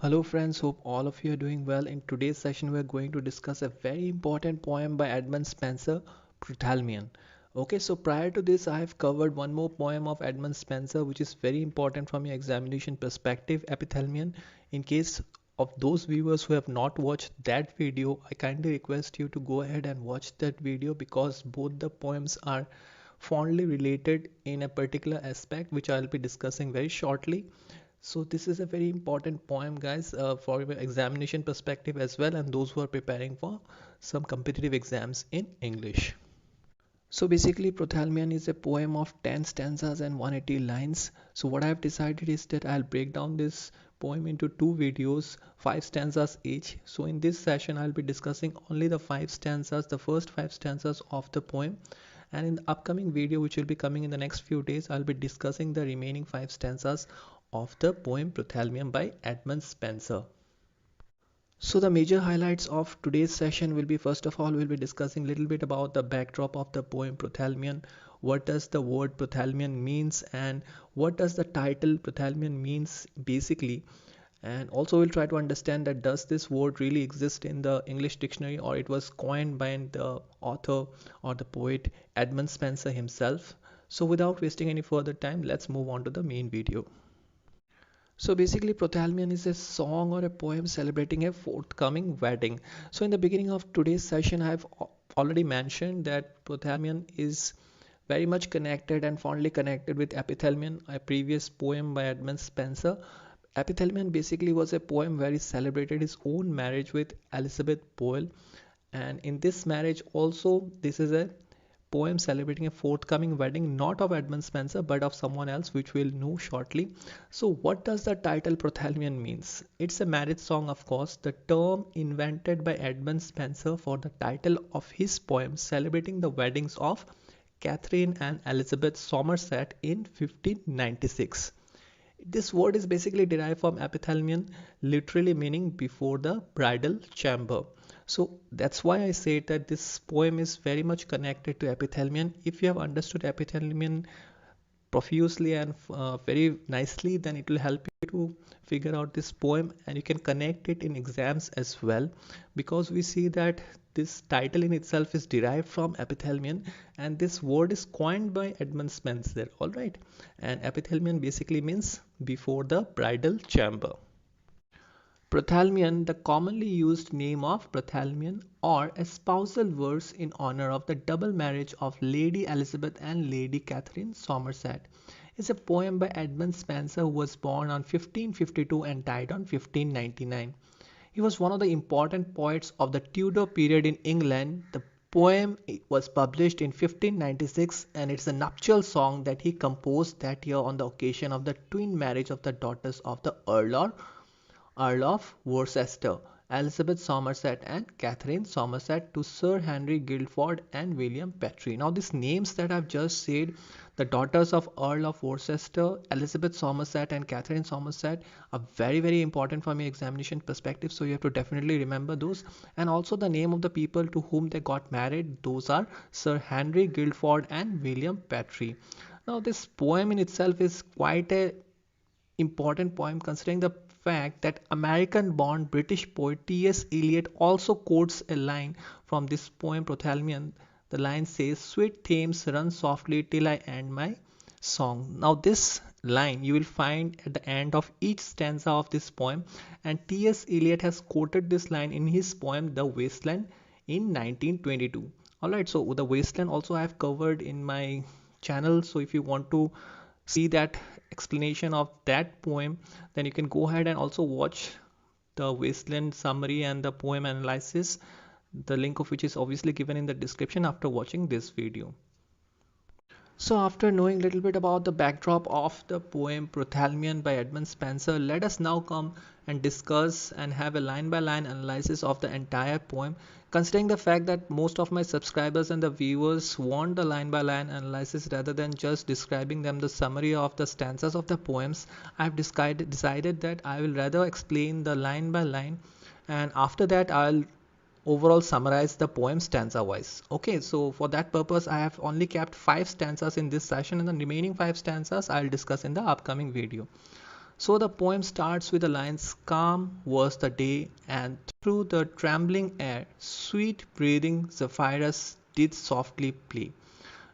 Hello friends, hope all of you are doing well. In today's session, we are going to discuss a very important poem by Edmund Spenser, Prothalamion. Okay, so prior to this, I have covered one more poem of Edmund Spenser, which is very important from your examination perspective, Epithalamion. In case of those viewers who have not watched that video, I kindly request you to go ahead and watch that video because both the poems are fondly related in a particular aspect, which I'll be discussing very shortly. So this is a very important poem, guys, for your examination perspective as well, and those who are preparing for some competitive exams in English. So basically, Prothalamion is a poem of 10 stanzas and 180 lines. So what I've decided is that I'll break down this poem into two videos, 5 stanzas each. So in this session, I'll be discussing only the 5 stanzas, the first 5 stanzas of the poem. And in the upcoming video, which will be coming in the next few days, I'll be discussing the remaining 5 stanzas of the poem Prothalamion by Edmund Spenser. So the major highlights of today's session will be, first of all, we'll be discussing a little bit about the backdrop of the poem Prothalamion. What does the word Prothalamion means and what does the title Prothalamion means basically? And also we'll try to understand that does this word really exist in the English dictionary or it was coined by the author or the poet Edmund Spenser himself. So without wasting any further time, let's move on to the main video. So basically, Prothalamion is a song or a poem celebrating a forthcoming wedding. So in the beginning of today's session, I've already mentioned that Prothalamion is very much connected and fondly connected with Epithalamion, a previous poem by Edmund Spenser. Epithalamion basically was a poem where he celebrated his own marriage with Elizabeth Boyle, and in this marriage also this is a poem celebrating a forthcoming wedding, not of Edmund Spenser but of someone else, which we'll know shortly. So what does the title Prothalamion means? It's a marriage song, of course, the term invented by Edmund Spenser for the title of his poem celebrating the weddings of Catherine and Elizabeth Somerset in 1596. This word is basically derived from epithalamion, literally meaning before the bridal chamber. So that's why I say that this poem is very much connected to epithalamion. If you have understood epithalamion profusely and very nicely, then it will help you to figure out this poem and you can connect it in exams as well, because we see that this title in itself is derived from epithalamion and this word is coined by Edmund Spenser. All right, and epithalamion basically means before the bridal chamber. Prothalamion, the commonly used name of Prothalamion, or a spousal verse in honor of the double marriage of Lady Elizabeth and Lady Catherine Somerset, is a poem by Edmund Spenser, who was born on 1552 and died on 1599. He was one of the important poets of the Tudor period in England. The poem was published in 1596 and it's a nuptial song that he composed that year on the occasion of the twin marriage of the daughters of the Earl of Worcester, Elizabeth Somerset and Catherine Somerset, to Sir Henry Guildford and William Petre. Now these names that I've just said, the daughters of Earl of Worcester, Elizabeth Somerset and Catherine Somerset, are very important from your examination perspective, so you have to definitely remember those. And also the name of the people to whom they got married, those are Sir Henry Guildford and William Petre. Now this poem in itself is quite a important poem, considering the fact that American-born British poet T.S. Eliot also quotes a line from this poem Prothalamion. The line says, "Sweet Thames, run softly till I end my song." Now this line you will find at the end of each stanza of this poem, and T.S. Eliot has quoted this line in his poem The Wasteland in 1922. Alright, so The Wasteland also I have covered in my channel, so if you want to see that explanation of that poem, then you can go ahead and also watch the Wasteland summary and the poem analysis, the link of which is obviously given in the description after watching this video. So after knowing a little bit about the backdrop of the poem Prothalamion by Edmund Spenser, let us now come and discuss and have a line-by-line analysis of the entire poem. Considering the fact that most of my subscribers and the viewers want the line-by-line analysis rather than just describing them the summary of the stanzas of the poems, I've decided that I will rather explain the line by line, and after that I'll overall summarize the poem stanza wise. Okay, so for that purpose I have only kept 5 stanzas in this session and the remaining 5 stanzas I'll discuss in the upcoming video. So the poem starts with the lines, calm was the day, and through the trembling air, sweet breathing Zephyrus did softly play.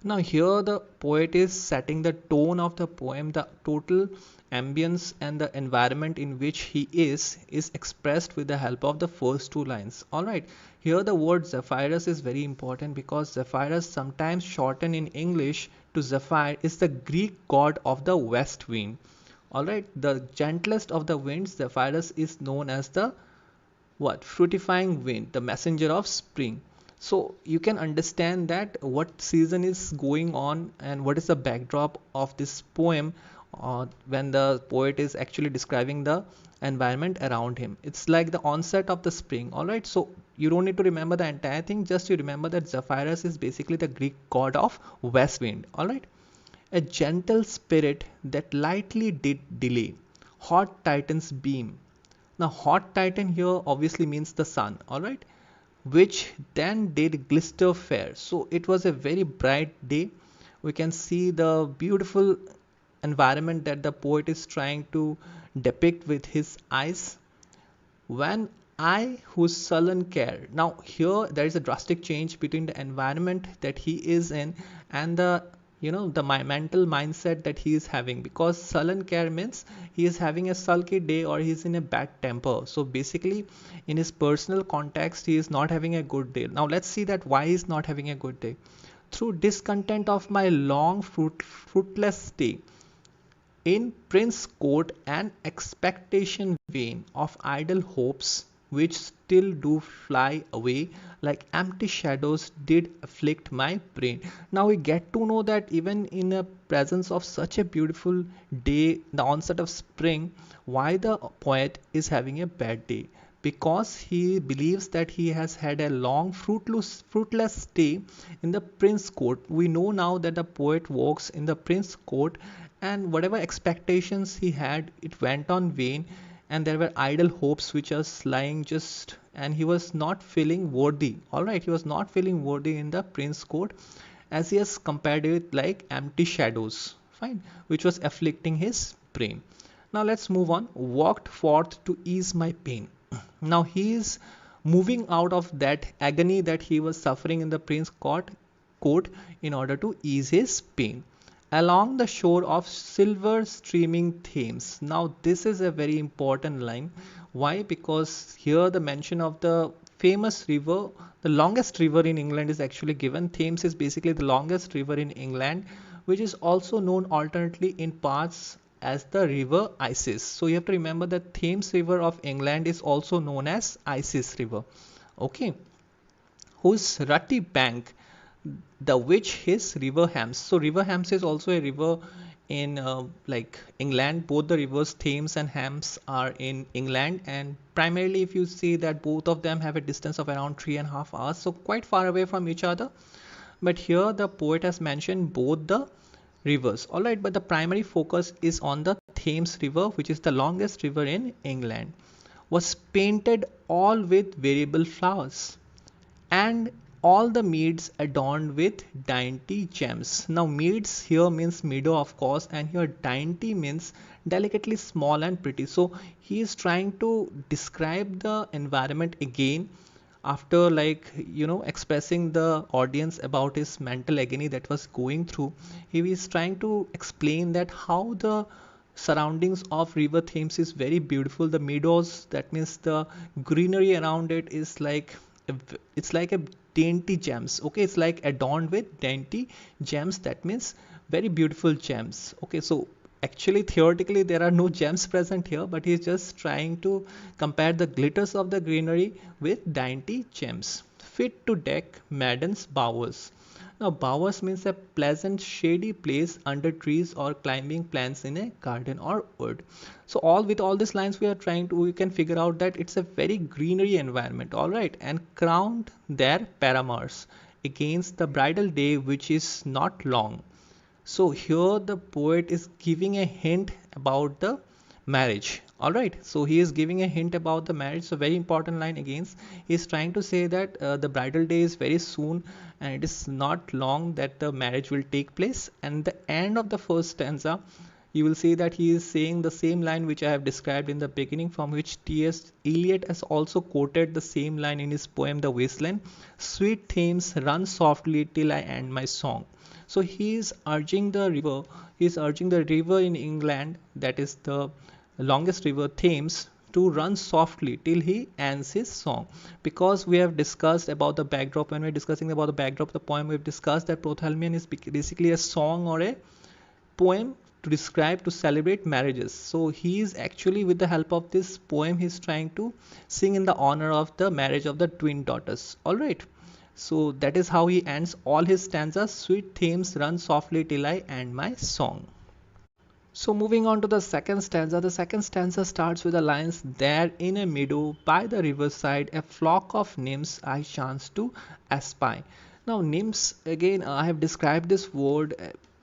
Now here the poet is setting the tone of the poem, the total ambience and the environment in which he is expressed with the help of the first two lines. Alright, here the word Zephyrus is very important because Zephyrus, sometimes shortened in English to Zephyr, is the Greek god of the west wind. Alright, the gentlest of the winds, Zephyrus is known as the what? Fruitifying wind, the messenger of spring. So you can understand that what season is going on and what is the backdrop of this poem when the poet is actually describing the environment around him. It's like the onset of the spring. All right, so you don't need to remember the entire thing, just you remember that Zephyrus is basically the Greek god of west wind. All right, a gentle spirit that lightly did delay hot Titan's beam. Now hot Titan here obviously means the sun. All right, which then did glister fair. So it was a very bright day. We can see the beautiful environment that the poet is trying to depict with his eyes. When I whose sullen care. Now here there is a drastic change between the environment that he is in and the the mental mindset that he is having, because sullen care means he is having a sulky day or he's in a bad temper. So basically in his personal context he is not having a good day. Now let's see that why he's not having a good day. Through discontent of my long fruitless stay in Prince Court, an expectation vain of idle hopes which still do fly away like empty shadows did afflict my brain. Now we get to know that even in the presence of such a beautiful day, the onset of spring, why the poet is having a bad day, because he believes that he has had a long fruitless stay in the Prince Court. We know now that the poet walks in the Prince Court, and whatever expectations he had, it went on vain, and there were idle hopes which are lying just, and he was not feeling worthy. All right, he was not feeling worthy in the Prince Court, as he has compared it like empty shadows, fine, which was afflicting his brain. Now let's move on. Walked forth to ease my pain. Now he is moving out of that agony that he was suffering in the Court in order to ease his pain along the shore of silver streaming Thames. Now this is a very important line. Why? Because here the mention of the famous river, the longest river in England is actually given. Thames is basically the longest river in England, which is also known alternately in parts as the river Isis. So you have to remember that Thames river of England is also known as Isis river. Okay, whose rutty bank the which his river Hams. So river Hams is also a river in like England. Both the rivers Thames and Hams are in England, and primarily if you see that both of them have a distance of around 3.5 hours, so quite far away from each other. But here the poet has mentioned both the rivers. All right, but the primary focus is on the Thames river, which is the longest river in England. Was painted all with variable flowers, and all the meads adorned with dainty gems. Now meads here means meadow of course, and here dainty means delicately small and pretty. So he is trying to describe the environment again after expressing the audience about his mental agony that was going through. He is trying to explain that how the surroundings of river Thames is very beautiful. The meadows, that means the greenery around it, is like it's like a dainty gems. Okay, it's like adorned with dainty gems, that means very beautiful gems. Okay, so actually theoretically there are no gems present here, but he's just trying to compare the glitters of the greenery with dainty gems fit to deck maiden's bowers. Now bowers means a pleasant shady place under trees or climbing plants in a garden or wood. So all these lines we can figure out that it's a very greenery environment. All right, and crowned their paramours against the bridal day which is not long. So here the poet is giving a hint about the marriage. All right, so he is giving a hint about the marriage. So very important line again. He is trying to say that the bridal day is very soon and it is not long that the marriage will take place. And the end of the first stanza, you will see that he is saying the same line which I have described in the beginning, from which T.S. Eliot has also quoted the same line in his poem The Wasteland. Sweet Thames, run softly till I end my song. So he is urging the river, in England, that is the longest river, Thames, to run softly till he ends his song. Because we have discussed about the backdrop, when we're discussing about the backdrop of the poem, we've discussed that Prothalamion is basically a song or a poem to describe, to celebrate marriages. So he is actually, with the help of this poem, he's trying to sing in the honor of the marriage of the twin daughters. All right. So that is how he ends all his stanzas. Sweet Thames, run softly till I end my song. So moving on to the second stanza starts with the lines, there in a meadow by the riverside, a flock of nymphs I chanced to espy. Now nymphs, again, I have described this word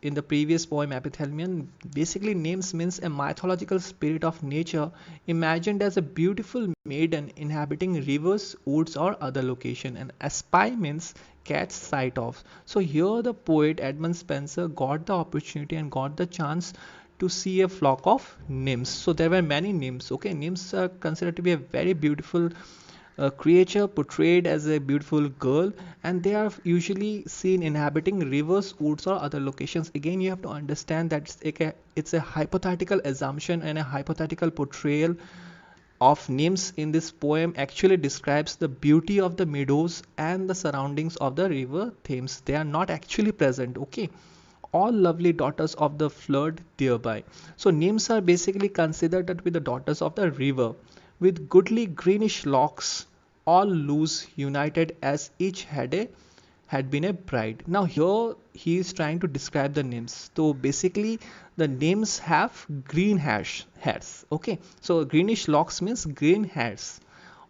in the previous poem Epithalamion. Basically nymphs means a mythological spirit of nature, imagined as a beautiful maiden inhabiting rivers, woods or other location, and espy means catch sight of. So here the poet Edmund Spenser got the opportunity and got the chance to see a flock of nymphs. So there were many nymphs. Okay, nymphs are considered to be a very beautiful creature, portrayed as a beautiful girl, and they are usually seen inhabiting rivers, woods or other locations. Again, you have to understand that it's a hypothetical assumption, and a hypothetical portrayal of nymphs in this poem actually describes the beauty of the meadows and the surroundings of the river Thames. They are not actually present. Okay, all lovely daughters of the flood thereby. So nymphs are basically considered to be the daughters of the river, with goodly greenish locks, all loose, united as each had been a bride. Now here he is trying to describe the nymphs. So basically the nymphs have green hairs. Okay, so greenish locks means green hairs,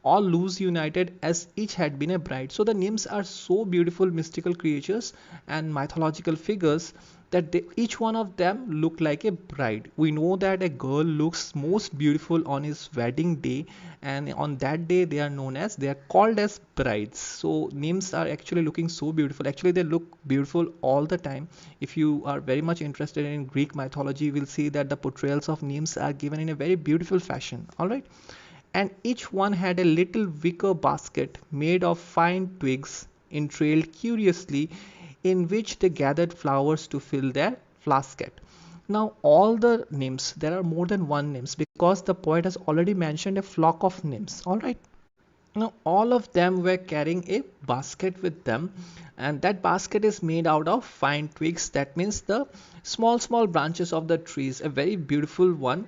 all loose, united as each had been a bride. So the nymphs are so beautiful mystical creatures and mythological figures that each one of them look like a bride. We know that a girl looks most beautiful on his wedding day, and on that day they are called as brides. So nymphs are actually looking so beautiful. Actually they look beautiful all the time. If you are very much interested in Greek mythology, you will see that the portrayals of nymphs are given in a very beautiful fashion. All right, and each one had a little wicker basket made of fine twigs entrailed curiously, in which they gathered flowers to fill their flasket. Now all the nymphs, there are more than one nymphs, because the poet has already mentioned a flock of nymphs. All right, now all of them were carrying a basket with them, and that basket is made out of fine twigs. That means the small branches of the trees. A very beautiful one.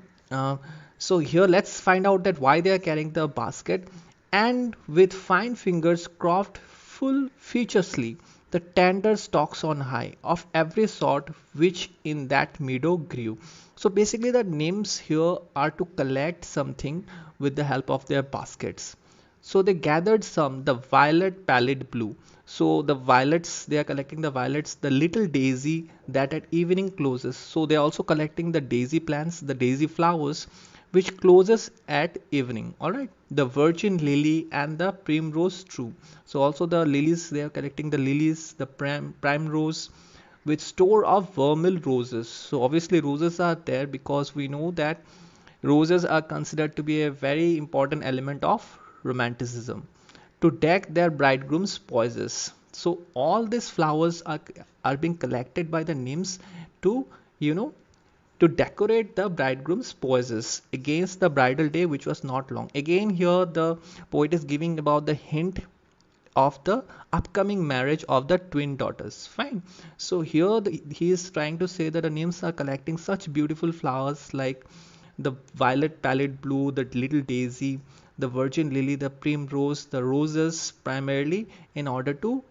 So here let's find out that why they are carrying the basket. And with fine fingers cropped full featurously the tender stalks on high of every sort which in that meadow grew. So basically the nymphs here are to collect something with the help of their baskets. So they gathered some, the violet pallid blue. So the violets, they are collecting the violets, the little daisy that at evening closes. So they are also collecting the daisy plants, the daisy flowers, which closes at evening. All right, the virgin lily and the primrose true. So also the lilies, they are collecting the lilies, the primrose, with store of vermeil roses. So obviously roses are there, because we know that roses are considered to be a very important element of romanticism, to deck their bridegroom's poises. So all these flowers are being collected by the nymphs to, you know, to decorate the bridegroom's poises against the bridal day, which was not long. Again here the poet is giving about the hint of the upcoming marriage of the twin daughters. Fine. So here he is trying to say that the nymphs are collecting such beautiful flowers like the violet pallid blue, the little daisy, the virgin lily, the primrose, the roses, primarily in order to,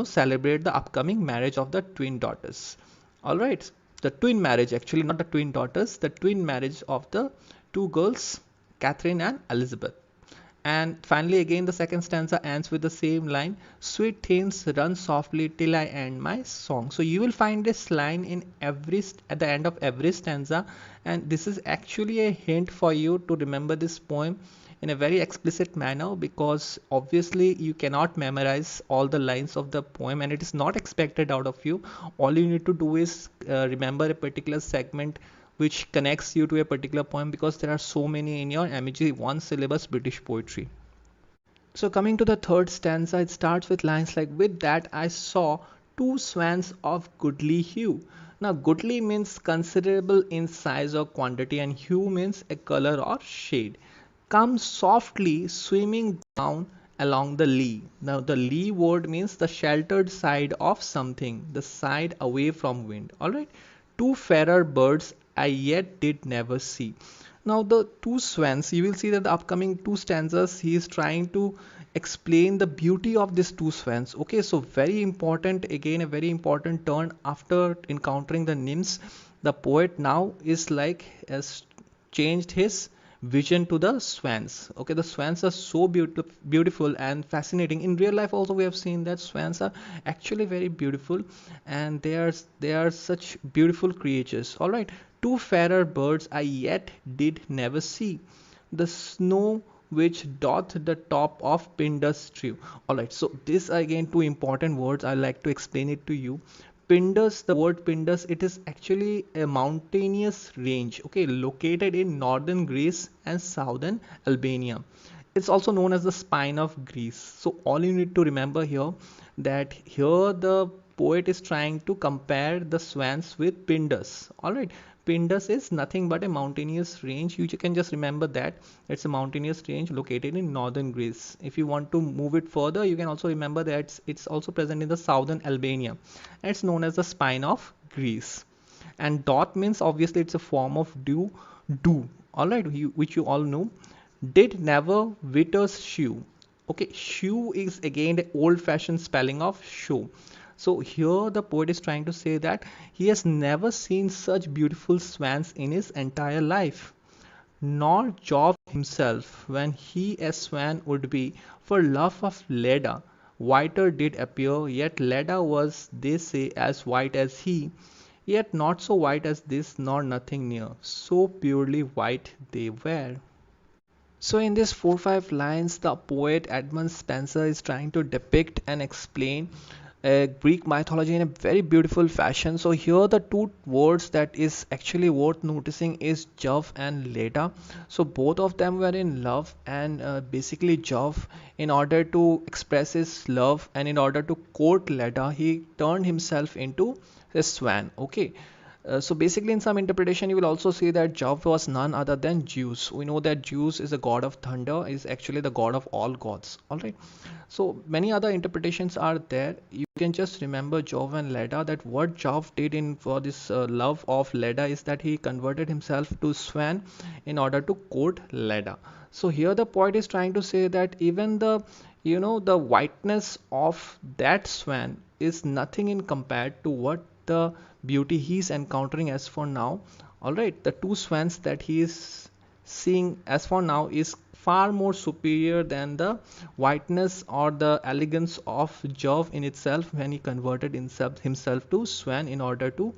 celebrate the upcoming marriage of the twin daughters. All right, the twin marriage, actually not the twin daughters, the twin marriage of the two girls, Catherine and Elizabeth. And finally again the second stanza ends with the same line, sweet Thames, run softly till I end my song. So you will find this line in at the end of every stanza, and this is actually a hint for you to remember this poem in a very explicit manner, because obviously you cannot memorize all the lines of the poem, and it is not expected out of you. All you need to do is remember a particular segment which connects you to a particular poem, because there are so many in your MEG one syllabus British poetry. So coming to the third stanza, it starts with lines like, "With that I saw two swans of goodly hue." Now goodly means considerable in size or quantity, and hue means a color or shade. "Come softly swimming down along the lee." Now the lee word means the sheltered side of something, the side away from wind. Alright. "Two fairer birds I yet did never see." Now the two swans, you will see that the upcoming two stanzas, he is trying to explain the beauty of these two swans. Okay, so very important, again a very important turn after encountering the nymphs. The poet now is like has changed his vision to the swans. Okay, the swans are so beautiful and fascinating. In real life also we have seen that swans are actually very beautiful, and they are such beautiful creatures. All right. "Two fairer birds I yet did never see, the snow which doth the top of Pindus strew." All right, so this again two important words, I like to explain it to you. Pindus, the word Pindus, it is actually a mountainous range, okay, located in northern Greece and southern Albania. It's also known as the spine of Greece. So all you need to remember here, that here the poet is trying to compare the swans with Pindus. All right, Pindus is nothing but a mountainous range. You can just remember that it's a mountainous range located in northern Greece. If you want to move it further, you can also remember that it's also present in the southern Albania. It's known as the spine of Greece. And dot means obviously it's a form of do. All right, which you all know. "Did never witters shoe." Okay, shoe is again the old fashioned spelling of show. So here the poet is trying to say that he has never seen such beautiful swans in his entire life, nor Jove himself, when he a swan would be, for love of Leda, whiter did appear, yet Leda was, they say, as white as he, yet not so white as this, nor nothing near, so purely white they were. So in these 4-5 lines, the poet Edmund Spenser is trying to depict and explain Greek mythology in a very beautiful fashion. So here the two words that is actually worth noticing is Jove and Leda. So both of them were in love, and basically Jove, in order to express his love and in order to court Leda, he turned himself into a swan. Okay. So basically in some interpretation you will also see that Jove was none other than Zeus. We know that Zeus is a god of thunder, is actually the god of all gods. Alright. So many other interpretations are there. You can just remember Jove and Leda, that what Jove did in for this love of Leda is that he converted himself to swan in order to court Leda. So here the poet is trying to say that even the the whiteness of that swan is nothing in compared to what the beauty he is encountering as for now. All right, the two swans that he is seeing as for now is far more superior than the whiteness or the elegance of Jove in itself when he converted himself to swan in order to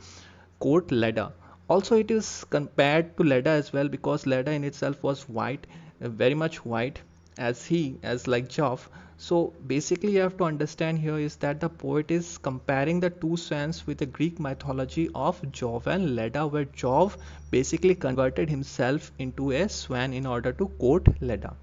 court Leda. Also it is compared to Leda as well, because Leda in itself was white, very much white as like Jove. So basically you have to understand here is that the poet is comparing the two swans with the Greek mythology of Jove and Leda, where Jove basically converted himself into a swan in order to court Leda.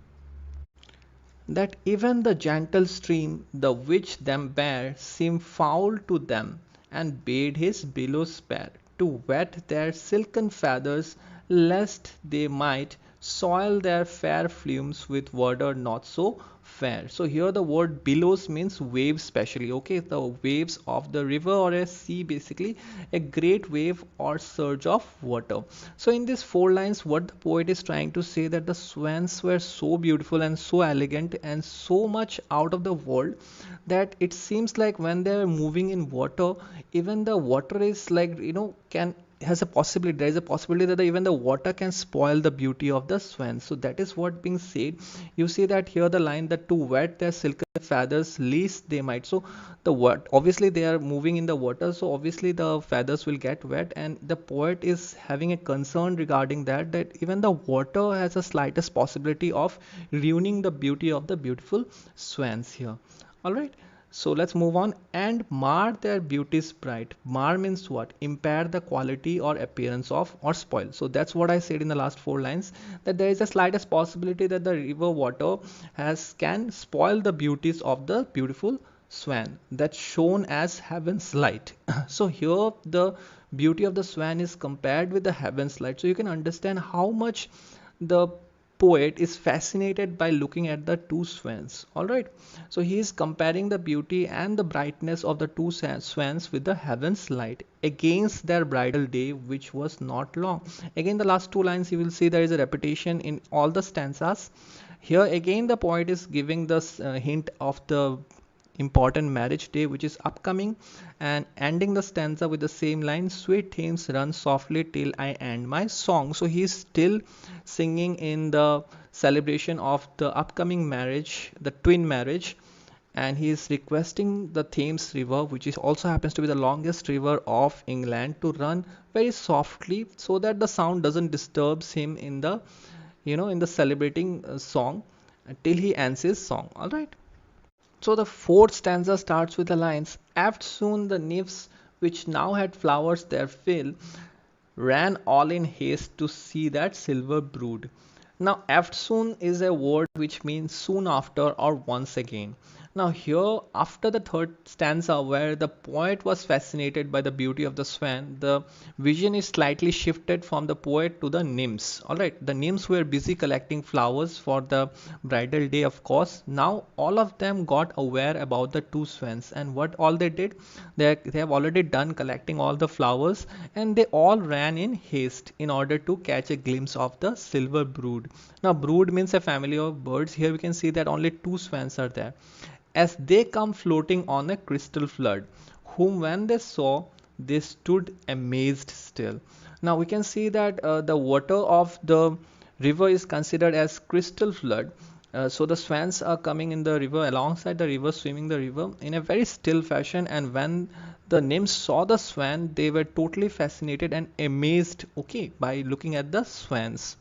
"That even the gentle stream the which them bare seemed foul to them, and bade his billows spare to wet their silken feathers, lest they might soil their fair plumes with water not so fair." So here the word billows means waves, specially. Okay, the waves of the river or a sea, basically a great wave or surge of water. So in these 4 lines, what the poet is trying to say, that the swans were so beautiful and so elegant and so much out of the world, that it seems like when they're moving in water, even the water is like can has a possibility there is a possibility that even the water can spoil the beauty of the swan. So that is what being said. You see that here the line, that to wet their silken feathers least they might. So the what, obviously they are moving in the water, so obviously the feathers will get wet, and the poet is having a concern regarding that even the water has a slightest possibility of ruining the beauty of the beautiful swans here. All right. So let's move on. And mar their beauties bright. Mar means what? Impair the quality or appearance of, or spoil. So that's what I said in the last four lines, that there is a slightest possibility that the river water can spoil the beauties of the beautiful swan that shone as heaven's light. So here the beauty of the swan is compared with the heaven's light. So you can understand how much the poet is fascinated by looking at the two swans. All right, so he is comparing the beauty and the brightness of the two swans with the heaven's light against their bridal day, which was not long. Again, the last two lines you will see there is a repetition in all the stanzas. Here again the poet is giving the hint of the important marriage day which is upcoming, and ending the stanza with the same line, sweet themes run softly till I end my song. So he is still singing in the celebration of the upcoming marriage, the twin marriage, and he is requesting the Thames River, which is also happens to be the longest river of England, to run very softly so that the sound doesn't disturb him in the, in the celebrating song till he ends his song. All right. So the fourth stanza starts with the lines, "Aft soon the nymphs, which now had flowers their fill, ran all in haste to see that silver brood." Now, "eftsoon" is a word which means soon after or once again. Now, here, after the third stanza, where the poet was fascinated by the beauty of the swan, the vision is slightly shifted from the poet to the nymphs. All right, the nymphs were busy collecting flowers for the bridal day, of course. Now, all of them got aware about the two swans, and what all they did, they have already done collecting all the flowers, and they all ran in haste in order to catch a glimpse of the silver brood. Now, brood means a family of birds. Here we can see that only two swans are there, as they come floating on a crystal flood, whom when they saw, they stood amazed still. Now we can see that the water of the river is considered as crystal flood. So the swans are coming in the river, alongside the river, swimming the river in a very still fashion, and when the nymphs saw the swan, they were totally fascinated and amazed, okay, by looking at the swans.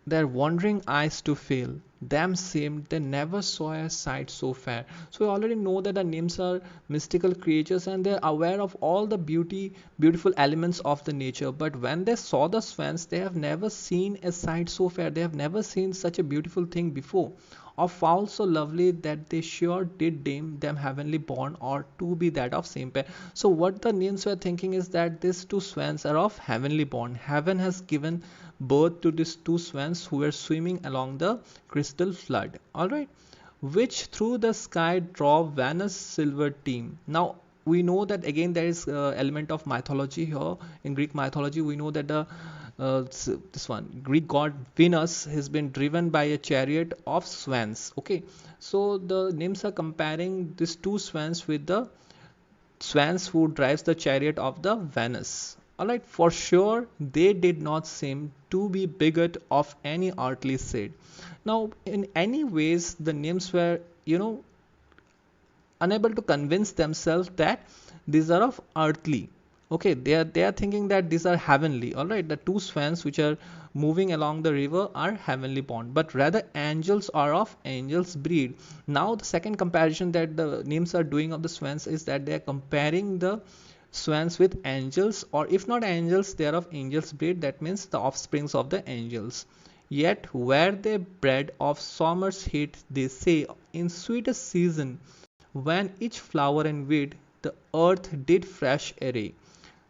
Their wondering eyes to fail them seemed they never saw a sight so fair. So we already know that the nymphs are mystical creatures and they're aware of all the beautiful elements of the nature. But when they saw the swans, they have never seen a sight so fair. They have never seen such a beautiful thing before, or fowl so lovely that they sure did deem them heavenly born, or to be that of same pair. So what the nymphs were thinking is that these two swans are of heavenly born. Heaven has given birth to these two swans who were swimming along the crystal flood. All right, which through the sky drove Venus' silver team. Now we know that again there is element of mythology here. In Greek mythology, we know that the this one Greek god Venus has been driven by a chariot of swans. Okay, so the nymphs are comparing these two swans with the swans who drives the chariot of the Venus. Alright, for sure they did not seem to be bigot of any earthly seed. Now, in any ways, the nymphs were, unable to convince themselves that these are of earthly. Okay, they are thinking that these are heavenly. All right, the two swans which are moving along the river are heavenly born, but rather angels are of angels breed. Now the second comparison that the nymphs are doing of the swans is that they are comparing the swans with angels, or if not angels, they are of angels breed. That means the offsprings of the angels. Yet were they bred of summer's heat, they say, in sweetest season, when each flower and weed the earth did fresh array,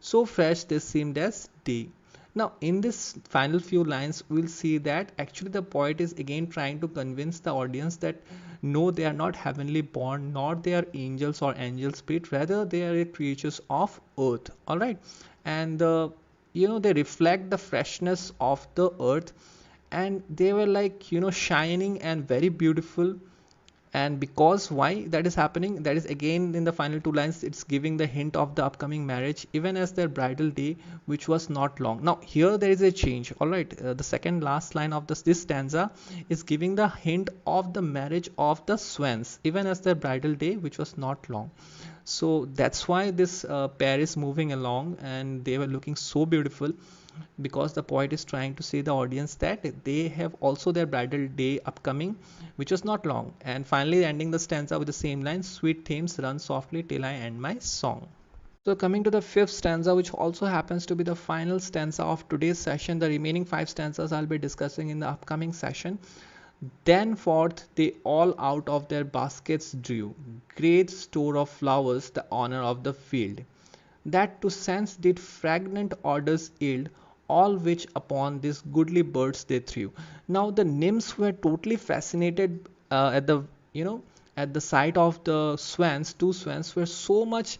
so fresh they seemed as day. Now, in this final few lines, we'll see that actually the poet is again trying to convince the audience that no, they are not heavenly born, nor they are angels or angel spirit, rather they are creatures of earth. All right, and they reflect the freshness of the earth, and they were like shining and very beautiful. And because why that is happening, that is again in the final two lines, it's giving the hint of the upcoming marriage, even as their bridal day, which was not long. Now here there is a change. All right, the second last line of this stanza is giving the hint of the marriage of the swans, even as their bridal day, which was not long. So that's why this pair is moving along, and they were looking so beautiful, because the poet is trying to say the audience that they have also their bridal day upcoming, which was not long. And finally ending the stanza with the same line, sweet themes run softly till I end my song. So coming to the fifth stanza, which also happens to be the final stanza of today's session. The remaining five stanzas I'll be discussing in the upcoming session. Then forth they all out of their baskets drew great store of flowers, the honor of the field, that to sense did fragrant odors yield, all which upon these goodly birds they threw. Now the nymphs were totally fascinated at the, you know, at the sight of the swans. Two swans were so much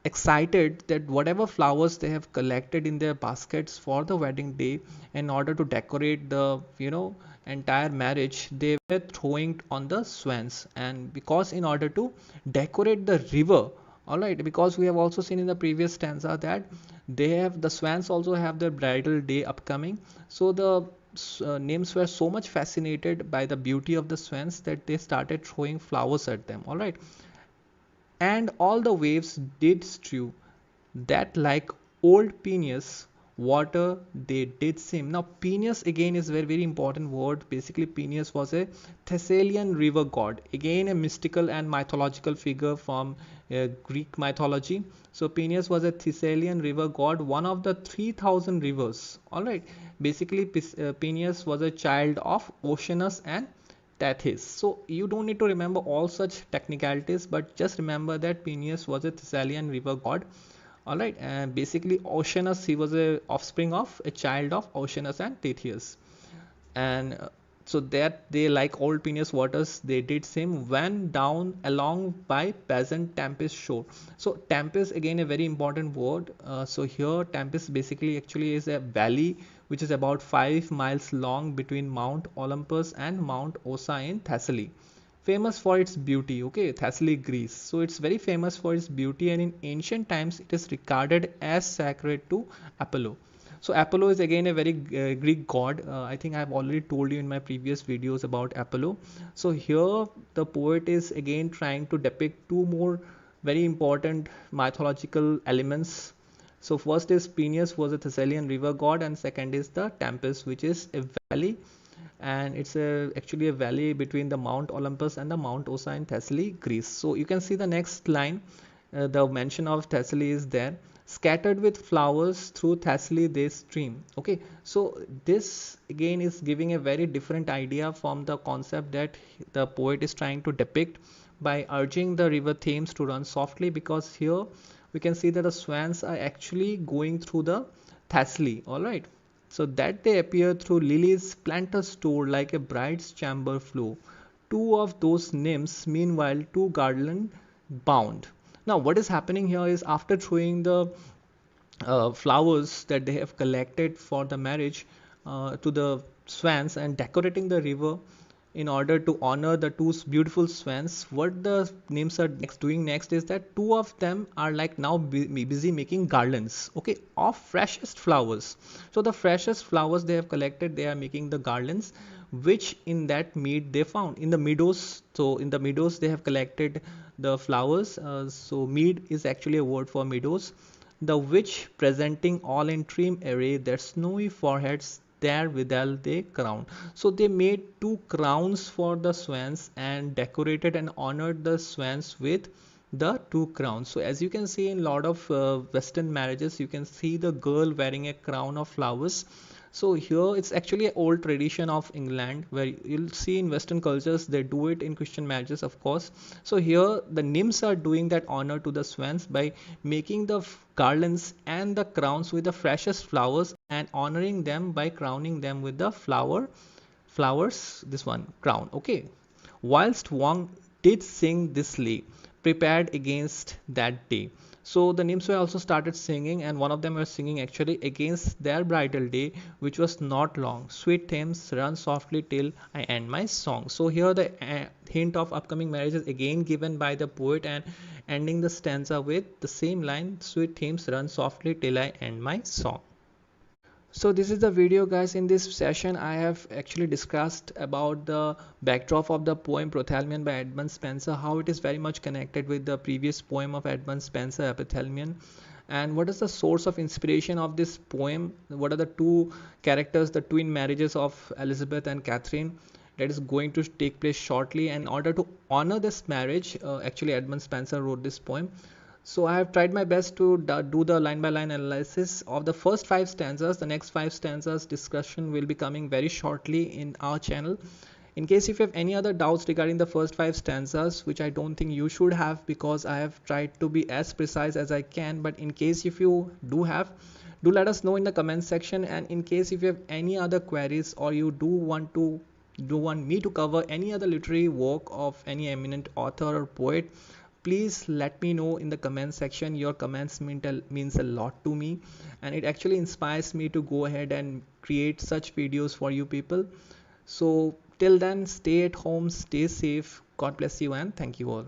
excited that whatever flowers they have collected in their baskets for the wedding day, in order to decorate the, entire marriage, they were throwing on the swans. And because in order to decorate the river, all right, because we have also seen in the previous stanza that the swans also have their bridal day upcoming. So the nymphs were so much fascinated by the beauty of the swans that they started throwing flowers at them, all right. And all the waves did strew, that like old Peneus water they did seem. Now Peneus again is very very important word. Basically Peneus was a Thessalian river god, again a mystical and mythological figure from Greek mythology. So Peneus was a Thessalian river god, one of the 3000 rivers, all right. Basically Peneus was a child of Oceanus and Tethys. So you don't need to remember all such technicalities, but just remember that Peneus was a Thessalian river god. All right, and basically Oceanus, he was a offspring of a child of Oceanus and Theseus. And so that they, like old Peneus waters, they did same when down along by peasant Tempest shore. So Tempest again a very important word. So here Tempest basically actually is a valley which is about 5 miles long between Mount Olympus and Mount Ossa in Thessaly, famous for its beauty. Okay, Thessaly, Greece. So it's very famous for its beauty, and in ancient times it is regarded as sacred to Apollo. So Apollo is again a very Greek god. I think I've already told you in my previous videos about Apollo. So here the poet is again trying to depict two more very important mythological elements. So first is Peneus was a Thessalian river god, and second is the Tempest, which is a valley, and it's actually a valley between the Mount Olympus and the Mount Ossa in Thessaly, Greece. So you can see the next line, the mention of Thessaly is there. Scattered with flowers through Thessaly they stream. Okay, so this again is giving a very different idea from the concept that the poet is trying to depict by urging the river Thames to run softly, because here we can see that the swans are actually going through the Thessaly, all right. So that they appear through lilies planter store like a bride's chamber flow. Two of those nymphs meanwhile to garland bound. Now what is happening here is, after throwing the flowers that they have collected for the marriage to the swans and decorating the river in order to honor the two beautiful swans, what the nymphs are doing next is that two of them are like now busy making garlands, okay, of freshest flowers. So the freshest flowers they have collected, they are making the garlands, which in that mead they found in the meadows. So in the meadows they have collected the flowers. So mead is actually a word for meadows, the which presenting all in trim array their snowy foreheads there withal they crown. So they made two crowns for the swans and decorated and honored the swans with the two crowns. So as you can see in a lot of Western marriages, you can see the girl wearing a crown of flowers. So here it's actually an old tradition of England, where you'll see in Western cultures they do it in Christian marriages, of course. So here the nymphs are doing that honor to the swans by making the garlands and the crowns with the freshest flowers and honoring them by crowning them with the flowers, this one crown, okay. Whilst one did sing this lay prepared against that day. So the nymphs were also started singing, and one of them were singing actually against their bridal day, which was not long. Sweet Thames, run softly till I end my song. So here the hint of upcoming marriage is again given by the poet, and ending the stanza with the same line, Sweet Thames, run softly till I end my song. So this is the video, guys. In this session I have actually discussed about the backdrop of the poem Prothalamion by Edmund Spenser, how it is very much connected with the previous poem of Edmund Spenser, Epithalamion, and what is the source of inspiration of this poem, what are the two characters, the twin marriages of Elizabeth and Catherine that is going to take place shortly. And in order to honor this marriage, actually Edmund Spenser wrote this poem. So I have tried my best to do the line by line analysis of the first five stanzas. The next five stanzas discussion will be coming very shortly in our channel. In case if you have any other doubts regarding the first five stanzas, which I don't think you should have, because I have tried to be as precise as I can, but in case if you do have, do let us know in the comment section. And in case if you have any other queries, or you do want me to cover any other literary work of any eminent author or poet, please let me know in the comment section. Your comments means a lot to me, and it actually inspires me to go ahead and create such videos for you people. So till then, stay at home, stay safe, God bless you, and thank you all.